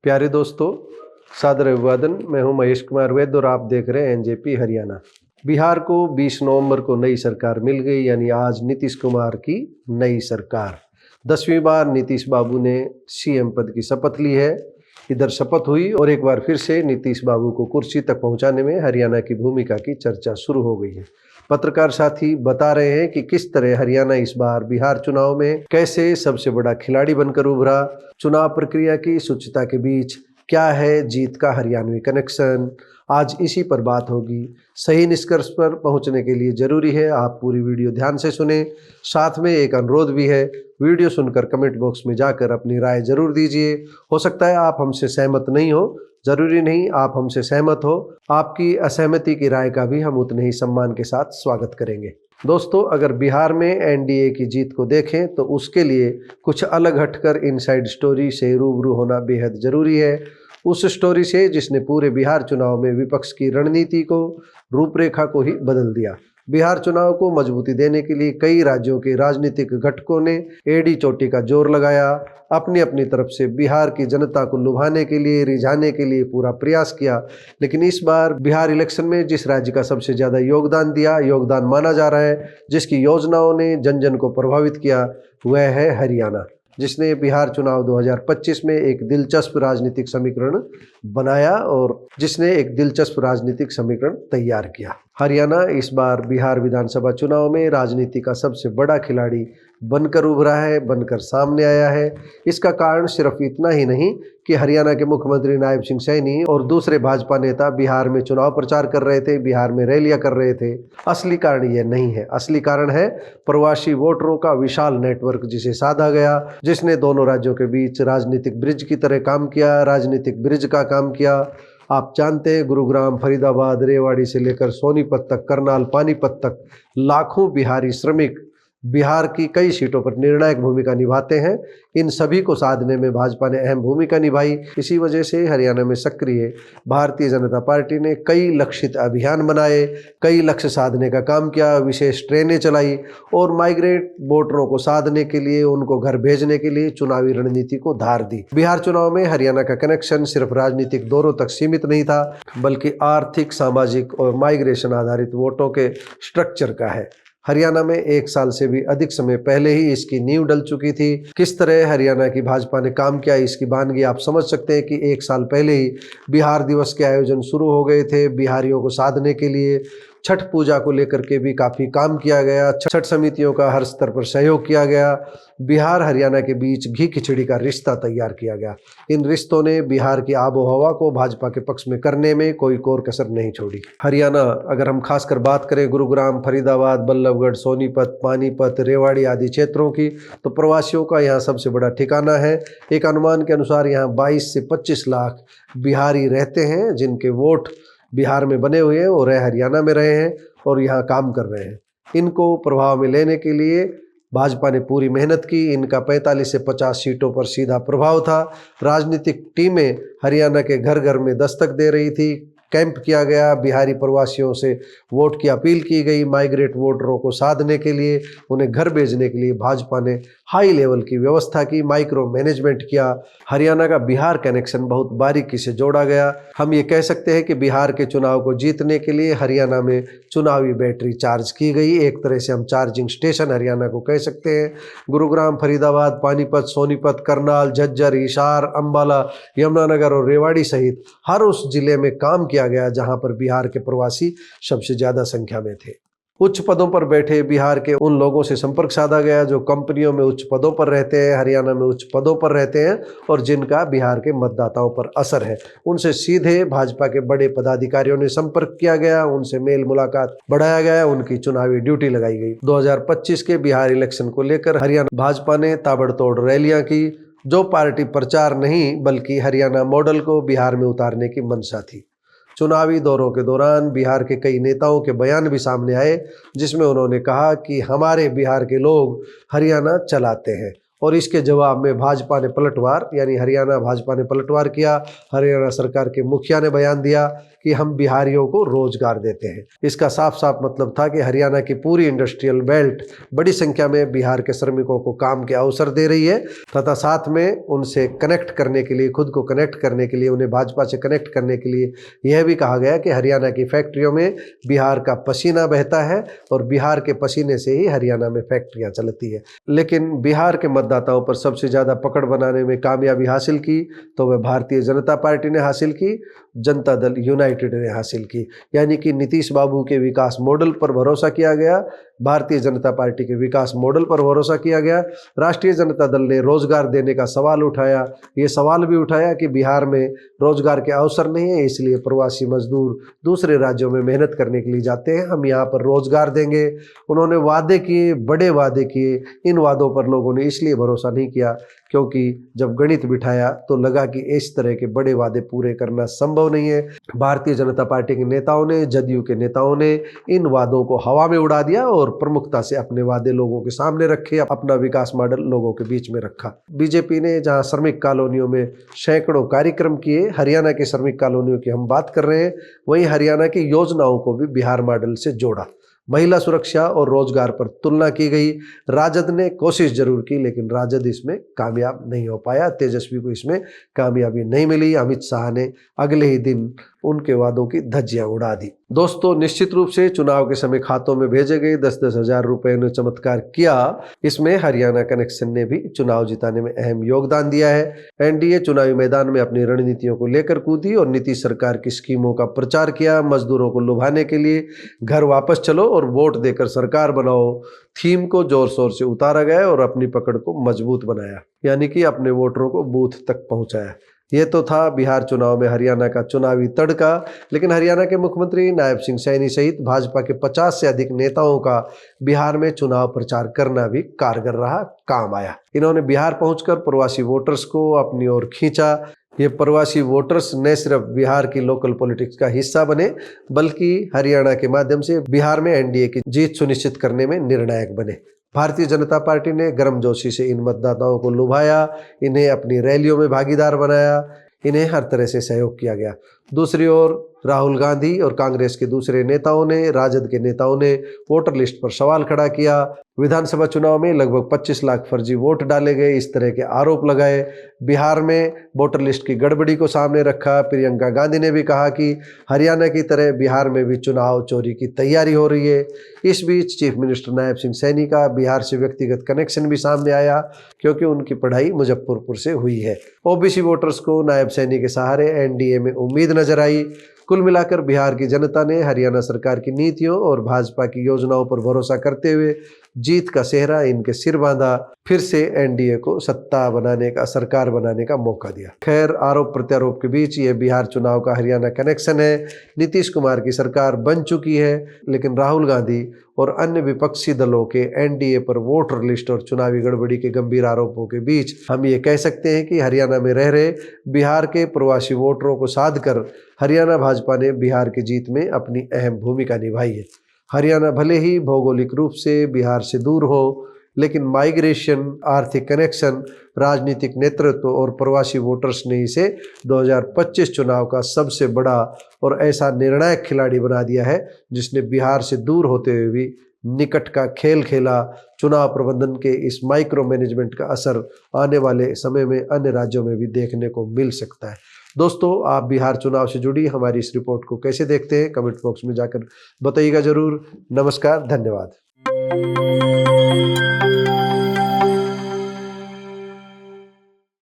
प्यारे दोस्तों, सादर अभिवादन। मैं हूं महेश कुमार वैद और आप देख रहे हैं एनजेपी हरियाणा। बिहार को 20 नवंबर को नई सरकार मिल गई, यानी आज नीतीश कुमार की नई सरकार। 10वीं बार नीतीश बाबू ने सीएम पद की शपथ ली है। इधर शपथ हुई और एक बार फिर से नीतीश बाबू को कुर्सी तक पहुंचाने में हरियाणा की भूमिका की चर्चा शुरू हो गई है। पत्रकार साथी बता रहे हैं कि किस तरह हरियाणा इस बार बिहार चुनाव में कैसे सबसे बड़ा खिलाड़ी बनकर उभरा। चुनाव प्रक्रिया की शुचिता के बीच क्या है जीत का हरियाणवी कनेक्शन, आज इसी पर बात होगी। सही निष्कर्ष पर पहुंचने के लिए जरूरी है आप पूरी वीडियो ध्यान से सुने। साथ में एक अनुरोध भी है, वीडियो सुनकर कमेंट बॉक्स में जाकर अपनी राय जरूर दीजिए। हो सकता है आप हमसे सहमत नहीं हो, जरूरी नहीं आप हमसे सहमत हो। आपकी असहमति की राय का भी हम उतने ही सम्मान के साथ स्वागत करेंगे। दोस्तों, अगर बिहार में एनडीए की जीत को देखें तो उसके लिए कुछ अलग हटकर इनसाइड स्टोरी से रूबरू होना बेहद जरूरी है। उस स्टोरी से जिसने पूरे बिहार चुनाव में विपक्ष की रणनीति को, रूपरेखा को ही बदल दिया। बिहार चुनाव को मजबूती देने के लिए कई राज्यों के राजनीतिक घटकों ने एड़ी चोटी का जोर लगाया। अपनी अपनी तरफ से बिहार की जनता को लुभाने के लिए, रिझाने के लिए पूरा प्रयास किया। लेकिन इस बार बिहार इलेक्शन में जिस राज्य का सबसे ज्यादा योगदान माना जा रहा है, जिसकी योजनाओं ने जन जन को प्रभावित किया, वह है हरियाणा, जिसने बिहार चुनाव 2025 में एक दिलचस्प राजनीतिक समीकरण बनाया और जिसने एक दिलचस्प राजनीतिक समीकरण तैयार किया। हरियाणा इस बार बिहार विधानसभा चुनाव में राजनीति का सबसे बड़ा खिलाड़ी बनकर उभरा है, बनकर सामने आया है। इसका कारण सिर्फ इतना ही नहीं कि हरियाणा के मुख्यमंत्री नायब सिंह सैनी और दूसरे भाजपा नेता बिहार में चुनाव प्रचार कर रहे थे, बिहार में रैलियां कर रहे थे। असली कारण यह नहीं है। असली कारण है प्रवासी वोटरों का विशाल नेटवर्क, जिसे साधा गया, जिसने दोनों राज्यों के बीच राजनीतिक ब्रिज की तरह काम किया, राजनीतिक ब्रिज का काम किया। आप जानते हैं, गुरुग्राम, फरीदाबाद, रेवाड़ी से लेकर सोनीपत तक, करनाल, पानीपत तक लाखों बिहारी श्रमिक बिहार की कई सीटों पर निर्णायक भूमिका निभाते हैं। इन सभी को साधने में भाजपा ने अहम भूमिका निभाई। इसी वजह से हरियाणा में सक्रिय भारतीय जनता पार्टी ने कई लक्षित अभियान बनाए, कई लक्ष्य साधने का काम किया, विशेष ट्रेनें चलाई और माइग्रेट वोटरों को साधने के लिए, उनको घर भेजने के लिए चुनावी रणनीति को धार दी। बिहार चुनाव में हरियाणा का कनेक्शन सिर्फ राजनीतिक दौरों तक सीमित नहीं था, बल्कि आर्थिक, सामाजिक और माइग्रेशन आधारित वोटों के स्ट्रक्चर का है। हरियाणा में 1 साल से भी अधिक समय पहले ही इसकी नींव डल चुकी थी। किस तरह हरियाणा की भाजपा ने काम किया, इसकी बानगी आप समझ सकते हैं कि 1 साल पहले ही बिहार दिवस के आयोजन शुरू हो गए थे। बिहारियों को साधने के लिए छठ पूजा को लेकर के भी काफ़ी काम किया गया। छठ समितियों का हर स्तर पर सहयोग किया गया। बिहार हरियाणा के बीच घी खिचड़ी का रिश्ता तैयार किया गया। इन रिश्तों ने बिहार की आबो हवा को भाजपा के पक्ष में करने में कोई कोर कसर नहीं छोड़ी। हरियाणा, अगर हम खासकर बात करें गुरुग्राम, फरीदाबाद, बल्लभगढ़, सोनीपत, पानीपत, रेवाड़ी आदि क्षेत्रों की, तो प्रवासियों का यहाँ सबसे बड़ा ठिकाना है। एक अनुमान के अनुसार यहाँ 22 से 25 लाख बिहारी रहते हैं, जिनके वोट बिहार में बने हुए हैं और हरियाणा में रहे हैं और यहाँ काम कर रहे हैं। इनको प्रभाव में लेने के लिए भाजपा ने पूरी मेहनत की। इनका 45 से 50 सीटों पर सीधा प्रभाव था। राजनीतिक टीमें हरियाणा के घर घर में दस्तक दे रही थी। कैंप किया गया, बिहारी प्रवासियों से वोट की अपील की गई। माइग्रेट वोटरों को साधने के लिए, उन्हें घर भेजने के लिए भाजपा ने हाई लेवल की व्यवस्था की, माइक्रो मैनेजमेंट किया। हरियाणा का बिहार कनेक्शन बहुत बारीकी से जोड़ा गया। हम ये कह सकते हैं कि बिहार के चुनाव को जीतने के लिए हरियाणा में चुनावी बैटरी चार्ज की गई। एक तरह से हम चार्जिंग स्टेशन हरियाणा को कह सकते हैं। गुरुग्राम, फरीदाबाद, पानीपत, सोनीपत, करनाल, झज्जर, हिसार, अंबाला, यमुनानगर और रेवाड़ी सहित हर उस जिले में काम किया गया जहां पर बिहार के प्रवासी सबसे ज्यादा संख्या में थे। उच्च पदों पर बैठे बिहार के उन लोगों से संपर्क साधा गया जो कंपनियों में उच्च पदों पर रहते हैं, हरियाणा में उच्च पदों पर रहते हैं और जिनका बिहार के मतदाताओं पर असर है। उनसे सीधे भाजपा के बड़े पदाधिकारियों ने संपर्क किया गया, उनसे मेल मुलाकात बढ़ाया गया, उनकी चुनावी ड्यूटी लगाई गई। 2025 के बिहार इलेक्शन को लेकर हरियाणा भाजपा ने ताबड़तोड़ रैलियां की। जो पार्टी प्रचार नहीं बल्कि हरियाणा मॉडल को बिहार में उतारने की मंशा थी। चुनावी दौरों के दौरान बिहार के कई नेताओं के बयान भी सामने आए, जिसमें उन्होंने कहा कि हमारे बिहार के लोग हरियाणा चलाते हैं और इसके जवाब में भाजपा ने पलटवार यानी हरियाणा भाजपा ने पलटवार किया। हरियाणा सरकार के मुखिया ने बयान दिया कि हम बिहारियों को रोजगार देते हैं। इसका साफ साफ मतलब था कि हरियाणा की पूरी इंडस्ट्रियल बेल्ट बड़ी संख्या में बिहार के श्रमिकों को काम के अवसर दे रही है तथा साथ में उनसे कनेक्ट करने के लिए, खुद को कनेक्ट करने के लिए, उन्हें भाजपा से कनेक्ट करने के लिए यह भी कहा गया कि हरियाणा की फैक्ट्रियों में बिहार का पसीना बहता है और बिहार के पसीने से ही हरियाणा में फैक्ट्रियां चलती है। लेकिन बिहार के मतदाताओं पर सबसे ज़्यादा पकड़ बनाने में कामयाबी हासिल की तो वह भारतीय जनता पार्टी ने हासिल की, जनता दल यूनाइटेड ने हासिल की। यानी कि नीतीश बाबू के विकास मॉडल पर भरोसा किया गया, भारतीय जनता पार्टी के विकास मॉडल पर भरोसा किया गया। राष्ट्रीय जनता दल ने रोजगार देने का सवाल उठाया। ये सवाल भी उठाया कि बिहार में रोजगार के अवसर नहीं है, इसलिए प्रवासी मजदूर दूसरे राज्यों में मेहनत करने के लिए जाते हैं, हम यहाँ पर रोजगार देंगे। उन्होंने वादे किए, बड़े वादे किए। इन वादों पर लोगों ने इसलिए भरोसा नहीं किया क्योंकि जब गणित बिठाया तो लगा कि इस तरह के बड़े वादे पूरे करना संभव नहीं है। भारतीय जनता पार्टी के नेताओं ने, जदयू के नेताओं ने इन वादों को हवा में उड़ा दिया और प्रमुखता से अपने वादे लोगों के सामने रखे, अपना विकास मॉडल लोगों के बीच में रखा। बीजेपी ने जहां श्रमिक कॉलोनियों में सैकड़ों कार्यक्रम किए, हरियाणा के श्रमिक कॉलोनियों की हम बात कर रहे हैं, वहीं हरियाणा की योजनाओं को भी बिहार मॉडल से जोड़ा। महिला सुरक्षा और रोजगार पर तुलना की गई। राजद ने कोशिश जरूर की लेकिन राजद इसमें कामयाब नहीं हो पाया, तेजस्वी को इसमें कामयाबी नहीं मिली। अमित शाह ने अगले ही दिन उनके वादों की धज्जियां उड़ा दी। दोस्तों, निश्चित रूप से चुनाव के समय खातों में भेजे गए 10-10 हजार रुपए ने चमत्कार किया। इसमें हरियाणा कनेक्शन ने भी चुनाव जिताने में अहम योगदान दिया है। एनडीए चुनावी मैदान में अपनी रणनीतियों को लेकर कूदी और नीतीश सरकार की स्कीमों का प्रचार किया। मजदूरों को लुभाने के लिए घर वापस चलो और वोट देकर सरकार बनाओ थीम को जोर शोर से उतारा गया और अपनी पकड़ को मजबूत बनाया, यानी कि अपने वोटरों को बूथ तक पहुंचाया। ये तो था बिहार चुनाव में हरियाणा का चुनावी तड़का। लेकिन हरियाणा के मुख्यमंत्री नायब सिंह सैनी सहित भाजपा के 50 से अधिक नेताओं का बिहार में चुनाव प्रचार करना भी कारगर रहा, काम आया। इन्होंने बिहार पहुंचकर प्रवासी वोटर्स को अपनी ओर खींचा। ये प्रवासी वोटर्स न सिर्फ बिहार की लोकल पॉलिटिक्स का हिस्सा बने बल्कि हरियाणा के माध्यम से बिहार में एनडीए की जीत सुनिश्चित करने में निर्णायक बने। भारतीय जनता पार्टी ने गर्मजोशी से इन मतदाताओं को लुभाया, इन्हें अपनी रैलियों में भागीदार बनाया, इन्हें हर तरह से सहयोग किया गया। दूसरी ओर राहुल गांधी और कांग्रेस के दूसरे नेताओं ने, राजद के नेताओं ने वोटर लिस्ट पर सवाल खड़ा किया। विधानसभा चुनाव में लगभग 25 लाख फर्जी वोट डाले गए, इस तरह के आरोप लगाए। बिहार में वोटर लिस्ट की गड़बड़ी को सामने रखा। प्रियंका गांधी ने भी कहा कि हरियाणा की तरह बिहार में भी चुनाव चोरी की तैयारी हो रही है। इस बीच चीफ मिनिस्टर नायब सिंह सैनी का बिहार से व्यक्तिगत कनेक्शन भी सामने आया क्योंकि उनकी पढ़ाई मुजफ्फरपुर से हुई है। ओबीसी वोटर्स को नायब सैनी के सहारे एनडीए में उम्मीद नजर आई। कुल मिलाकर बिहार की जनता ने हरियाणा सरकार की नीतियों और भाजपा की योजनाओं पर भरोसा करते हुए जीत का सेहरा इनके सिर बांधा, फिर से एनडीए को सत्ता बनाने का, सरकार बनाने का मौका दिया। खैर, आरोप प्रत्यारोप के बीच ये बिहार चुनाव का हरियाणा कनेक्शन है। नीतीश कुमार की सरकार बन चुकी है लेकिन राहुल गांधी और अन्य विपक्षी दलों के एनडीए पर वोटर लिस्ट और चुनावी गड़बड़ी के गंभीर आरोपों के बीच हम ये कह सकते हैं कि हरियाणा में रह रहे बिहार के प्रवासी वोटरों को साध कर हरियाणा भाजपा ने बिहार की जीत में अपनी अहम भूमिका निभाई है। हरियाणा भले ही भौगोलिक रूप से बिहार से दूर हो लेकिन माइग्रेशन, आर्थिक कनेक्शन, राजनीतिक नेतृत्व और प्रवासी वोटर्स ने इसे 2025 चुनाव का सबसे बड़ा और ऐसा निर्णायक खिलाड़ी बना दिया है जिसने बिहार से दूर होते हुए भी निकट का खेल खेला। चुनाव प्रबंधन के इस माइक्रो मैनेजमेंट का असर आने वाले समय में अन्य राज्यों में भी देखने को मिल सकता है। दोस्तों, आप बिहार चुनाव से जुड़ी हमारी इस रिपोर्ट को कैसे देखते हैं, कमेंट बॉक्स में जाकर बताइएगा जरूर। नमस्कार, धन्यवाद।